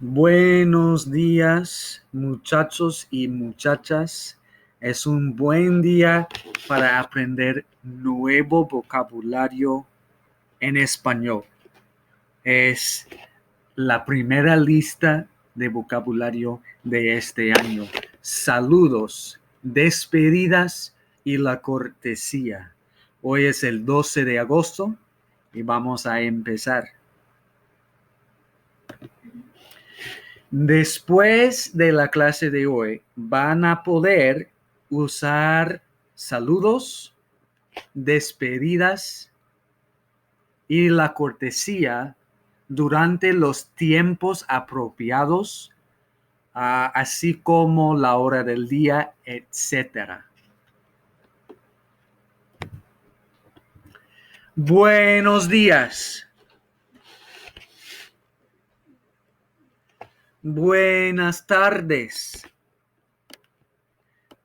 Buenos días, muchachos y muchachas. Es un buen día para aprender nuevo vocabulario en español. Es la primera lista de vocabulario de este año. Saludos, despedidas y la cortesia. Hoy es el 12 de agosto y vamos a empezar. Después de la clase de hoy, van a poder usar saludos, despedidas y la cortesía durante los tiempos apropiados, así como la hora del día, etc. Buenos días. Buenas tardes.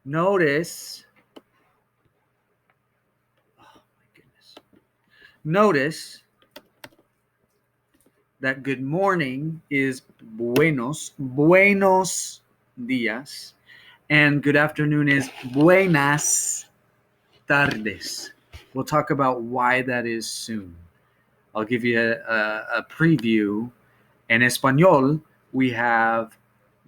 Notice that good morning is buenos días, and good afternoon is buenas tardes. We'll talk about why that is soon. I'll give you a preview. In Espanol, we have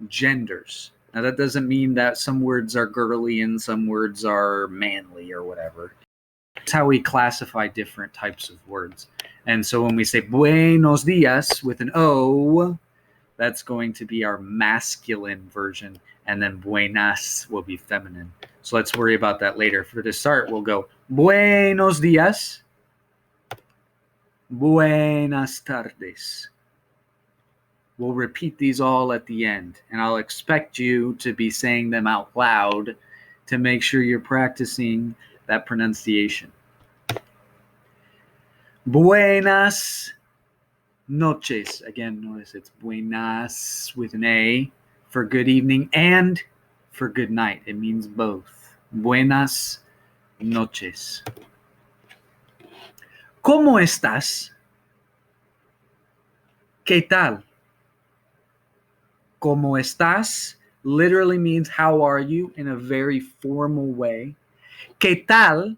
genders. Now, that doesn't mean that some words are girly and some words are manly or whatever. It's how we classify different types of words. And so when we say buenos días with an O, that's going to be our masculine version, and then buenas will be feminine. So let's worry about that later. For the start, we'll go buenos días, buenas tardes. We'll repeat these all at the end, and I'll expect you to be saying them out loud to make sure you're practicing that pronunciation. Buenas noches. Again, notice it's buenas with an A for good evening and for good night. It means both. Buenas noches. ¿Cómo estás? ¿Qué tal? ¿Cómo estás literally means how are you in a very formal way. ¿Qué tal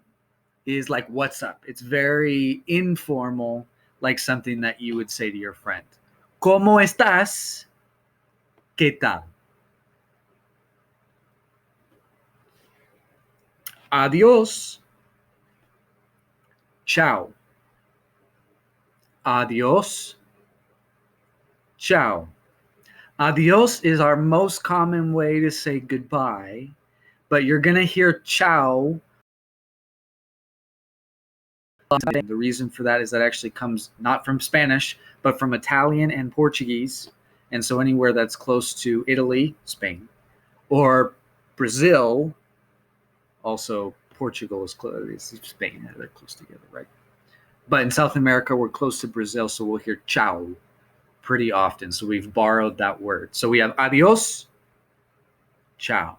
is like what's up. It's very informal, like something that you would say to your friend. ¿Cómo estás? ¿Qué tal? Adiós. Ciao. Adiós. Ciao. Adiós is our most common way to say goodbye, but you're going to hear ciao. The reason for that is that actually comes not from Spanish, but from Italian and Portuguese. And so anywhere that's close to Italy, Spain, or Brazil, also Portugal is close, Spain, they're close together, right? But in South America, we're close to Brazil, so we'll hear ciao pretty often. So we've borrowed that word. So we have adios, ciao.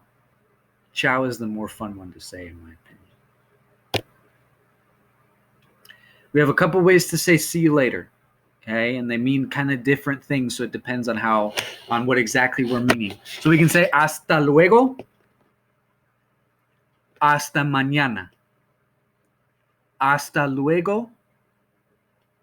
Ciao is the more fun one to say, in my opinion. We have a couple ways to say see you later, okay? And they mean kind of different things, so it depends on what exactly we're meaning. So we can say hasta luego, hasta mañana. Hasta luego,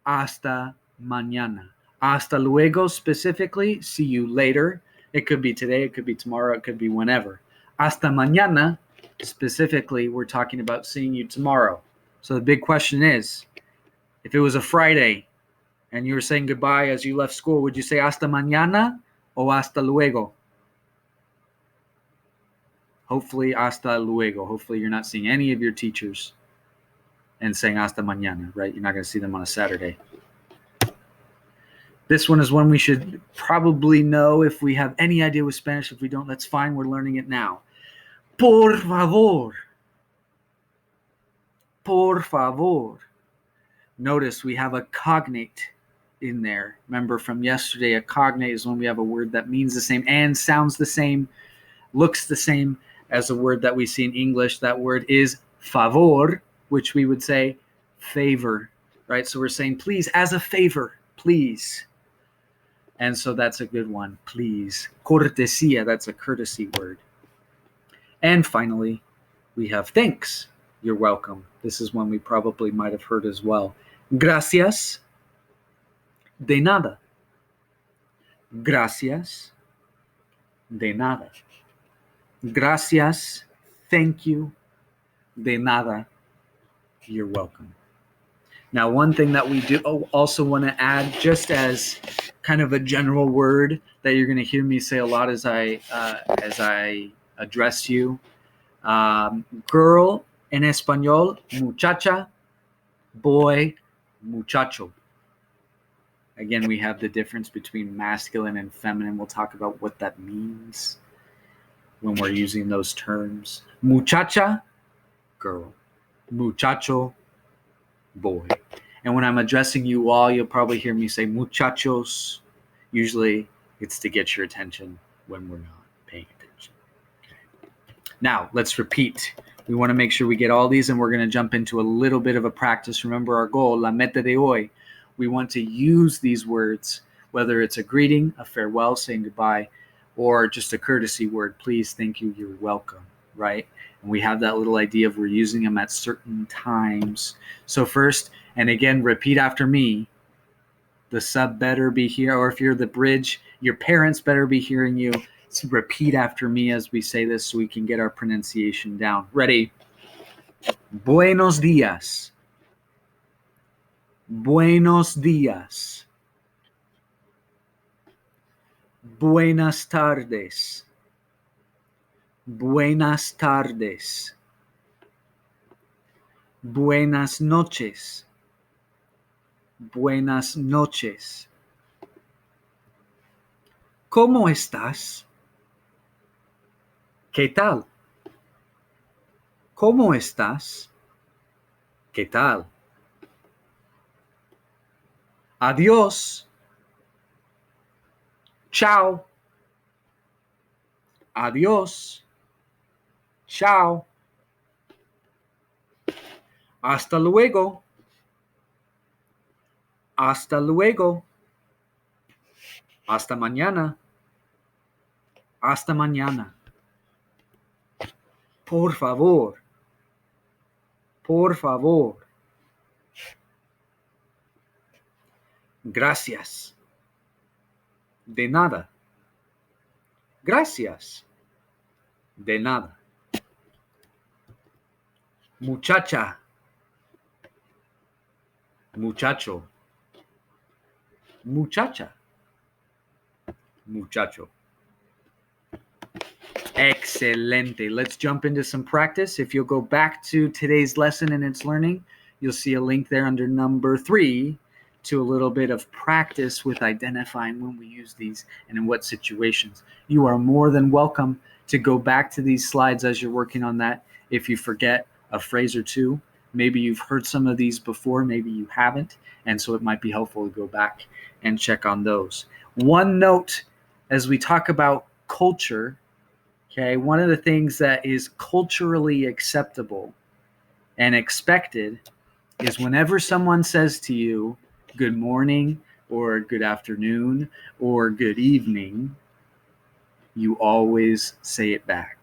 hasta mañana. Hasta luego specifically, see you later. It could be today, it could be tomorrow, it could be whenever. Hasta mañana, specifically, we're talking about seeing you tomorrow. So the big question is, if it was a Friday and you were saying goodbye as you left school, would you say hasta mañana or hasta luego? Hopefully hasta luego. Hopefully you're not seeing any of your teachers and saying hasta mañana, right? You're not going to see them on a Saturday. This one is one we should probably know if we have any idea with Spanish. If we don't, that's fine. We're learning it now. Por favor. Por favor. Notice we have a cognate in there. Remember from yesterday, a cognate is when we have a word that means the same and sounds the same, looks the same as a word that we see in English. That word is favor, which we would say favor, right? So we're saying please, as a favor, please. And so that's a good one. Please. Cortesia, that's a courtesy word. And finally, we have thanks. You're welcome. This is one we probably might have heard as well. Gracias. De nada. Gracias. De nada. Gracias. Thank you. De nada. You're welcome. Now, one thing that we do also want to add, just as kind of a general word that you're going to hear me say a lot as I address you. Girl en español, muchacha. Boy, muchacho. Again, we have the difference between masculine and feminine. We'll talk about what that means when we're using those terms. Muchacha, girl. Muchacho, boy. And when I'm addressing you all, you'll probably hear me say muchachos. Usually it's to get your attention when we're not paying attention. Okay. Now, let's repeat. We want to make sure we get all these, and we're going to jump into a little bit of a practice. Remember our goal, la meta de hoy. We want to use these words, whether it's a greeting, a farewell, saying goodbye, or just a courtesy word. Please, thank you, you're welcome, right? And we have that little idea of we're using them at certain times. So first, and again, repeat after me. The sub better be here, or if you're the bridge, your parents better be hearing you. So repeat after me as we say this so we can get our pronunciation down. Ready? Buenos días. Buenos días. Buenas tardes. Buenas tardes. Buenas noches. Buenas noches. ¿Cómo estás? ¿Qué tal? ¿Cómo estás? ¿Qué tal? Adiós. Chao. Adiós. Chao. Hasta luego. Hasta luego. Hasta mañana. Hasta mañana. Por favor. Por favor. Gracias. De nada. Gracias. De nada. Muchacha. Muchacho. Muchacha. Muchacho. Excelente. Let's jump into some practice. If you'll go back to today's lesson and its learning, you'll see a link there under number 3 to a little bit of practice with identifying when we use these and in what situations. You are more than welcome to go back to these slides as you're working on that. If you forget a phrase or two, maybe you've heard some of these before, maybe you haven't, and so it might be helpful to go back and check on those. One note as we talk about culture, okay, one of the things that is culturally acceptable and expected is whenever someone says to you, good morning, or good afternoon, or good evening, you always say it back.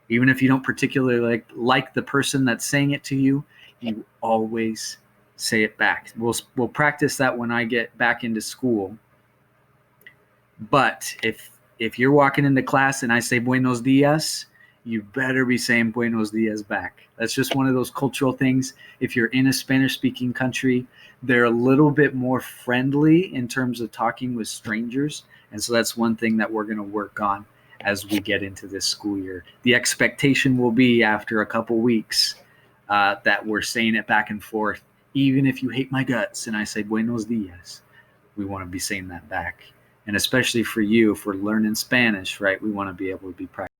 Even if you don't particularly like the person that's saying it to you, you always say it back. We'll practice that when I get back into school. But if you're walking into class and I say buenos dias, you better be saying buenos dias back. That's just one of those cultural things. If you're in a Spanish-speaking country, they're a little bit more friendly in terms of talking with strangers. And so that's one thing that we're going to work on as we get into this school year. The expectation will be after a couple weeks that we're saying it back and forth. Even if you hate my guts and I say buenos dias, we want to be saying that back. And especially for you, if we're learning Spanish, right, we want to be able to be practicing.